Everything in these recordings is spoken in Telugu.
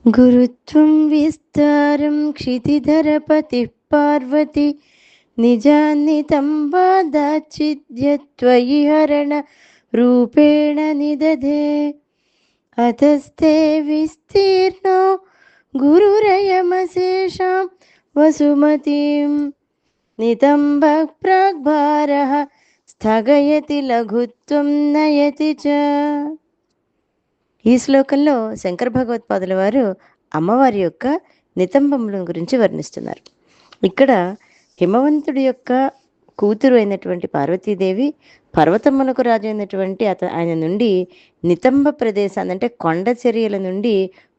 గురుత్వం విస్తారం క్షితిధరపతి పార్వతి నిజాన్నితం వాదాచిద్యత్వయి హరణ రూపేణ నిదధే అతస్తే విస్తీర్ణో గురురయమశేషాం వసుమతీం నితంబ ప్రాగ్భారః స్థగయతి లఘుత్వం నయతి చ. ఈ శ్లోకంలో శంకర భగవత్పాదుల వారు అమ్మవారి యొక్క నితంబముల గురించి వర్ణిస్తున్నారు. ఇక్కడ హిమవంతుడి యొక్క కూతురు అయినటువంటి పార్వతీదేవి పర్వతములకు రాజు అయినటువంటి ఆయన నుండి నితంబ ప్రదేశాన్ని అంటే కొండ చర్యల నుండి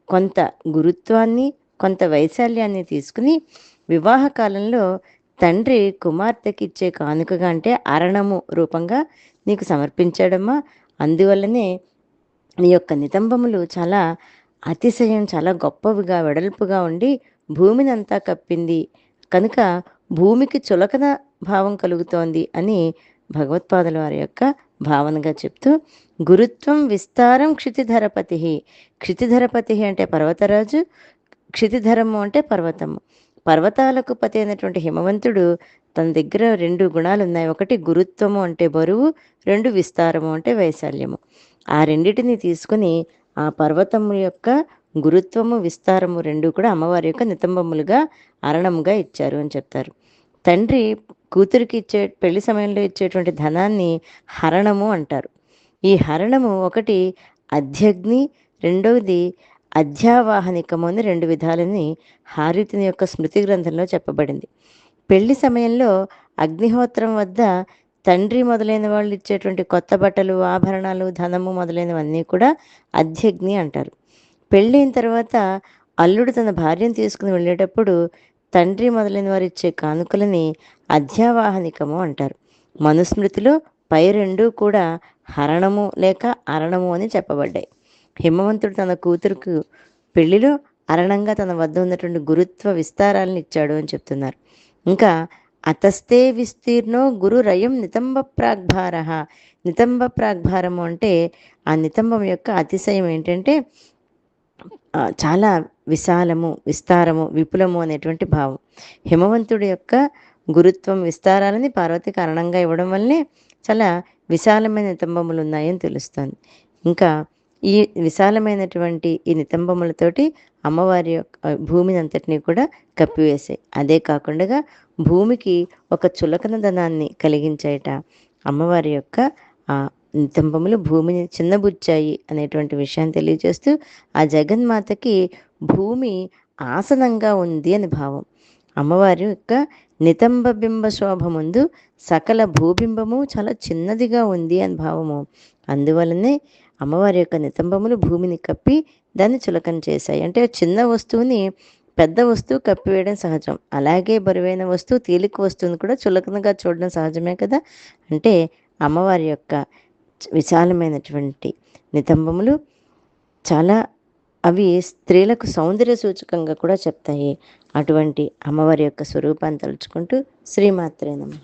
కొంత గురుత్వాన్ని కొంత వైశాల్యాన్ని తీసుకుని వివాహ కాలంలో తండ్రి కుమార్తెకి ఇచ్చే కానుకగా అంటే అరణము రూపంగా నీకు సమర్పించాడమ్మా. అందువల్లనే నీ యొక్క నితంబములు చాలా అతిశయం, చాలా గొప్పవిగా వెడల్పుగా ఉండి భూమిని అంతా కప్పింది కనుక భూమికి చులకన భావం కలుగుతోంది అని భగవత్పాదుల వారి యొక్క భావనగా చెప్తూ, గురుత్వం విస్తారం క్షితిధరపతి. క్షితిధరపతి అంటే పర్వతరాజు, క్షితిధరము అంటే పర్వతము. పర్వతాలకు పతి అయినటువంటి హిమవంతుడు తన దగ్గర 2 గుణాలు ఉన్నాయి. ఒకటి గురుత్వము అంటే బరువు, 2 విస్తారము అంటే వైశాల్యము. ఆ రెండిటిని తీసుకుని ఆ పర్వతము యొక్క గురుత్వము విస్తారము 2 కూడా అమ్మవారి యొక్క నితంబములుగా అరణముగా ఇచ్చారు అని చెప్తారు. తండ్రి కూతురికి పెళ్లి సమయంలో ఇచ్చేటువంటి ధనాన్ని హరణము అంటారు. ఈ హరణము ఒకటి అధ్యగ్ని, రెండవది అధ్యావాహనికము అని 2 విధాలని హారితుని యొక్క స్మృతి గ్రంథంలో చెప్పబడింది. పెళ్లి సమయంలో అగ్నిహోత్రం వద్ద తండ్రి మొదలైన వాళ్ళు ఇచ్చేటువంటి కొత్త బట్టలు, ఆభరణాలు, ధనము మొదలైనవన్నీ కూడా అధ్యగ్ని అంటారు. పెళ్ళైన తర్వాత అల్లుడు తన భార్యను తీసుకుని వెళ్ళేటప్పుడు తండ్రి మొదలైన వారు ఇచ్చే కానుకలని అధ్యావాహనికము అంటారు. మనుస్మృతిలో పై 2 కూడా హరణము లేక అరణము అని చెప్పబడ్డాయి. హిమవంతుడు తన కూతురుకు పెళ్లిలో అరణంగా తన వద్ద ఉన్నటువంటి గురుత్వ విస్తారాలను ఇచ్చాడు అని చెప్తున్నారు. ఇంకా అతస్తే విస్తీర్ణో గురురయం నితంబ ప్రాగ్భార. నితంబ ప్రాగ్భారము అంటే ఆ నితంబం యొక్క అతిశయం ఏంటంటే చాలా విశాలము, విస్తారము, విపులము అనేటువంటి భావం. హిమవంతుడి యొక్క గురుత్వం విస్తారాలని పార్వతి కారణంగా ఇవ్వడం వల్లే చాలా విశాలమైన నితంబములు ఉన్నాయని తెలుస్తుంది. ఇంకా ఈ విశాలమైనటువంటి ఈ నితంబములతోటి అమ్మవారి యొక్క భూమిని అంతటినీ కూడా కప్పివేశాయి. అదే కాకుండా భూమికి ఒక చులకన ధనాన్ని కలిగించేట అమ్మవారి యొక్క ఆ నితంబములు భూమిని చిన్నబుచ్చాయి అనేటువంటి విషయాన్ని తెలియజేస్తూ ఆ జగన్మాతకి భూమి ఆసనంగా ఉంది అని భావం. అమ్మవారి యొక్క నితంబ బింబ శోభ ముందు సకల భూబింబము చాలా చిన్నదిగా ఉంది అని భావము. అందువలనే అమ్మవారి యొక్క నితంబములు భూమిని కప్పి దాన్ని చులకన చేశాయి. అంటే చిన్న వస్తువుని పెద్ద వస్తువు కప్పివేయడం సహజం, అలాగే బరువైన వస్తువు తేలిక వస్తువుని కూడా చులకనగా చూడడం సహజమే కదా. అంటే అమ్మవారి యొక్క విశాలమైనటువంటి నితంబములు చాలా అవి స్త్రీలకు సౌందర్య సూచకంగా కూడా చెప్తాయి. అటువంటి అమ్మవారి యొక్క స్వరూపాన్ని తలుచుకుంటూ శ్రీమాత్రే నమః.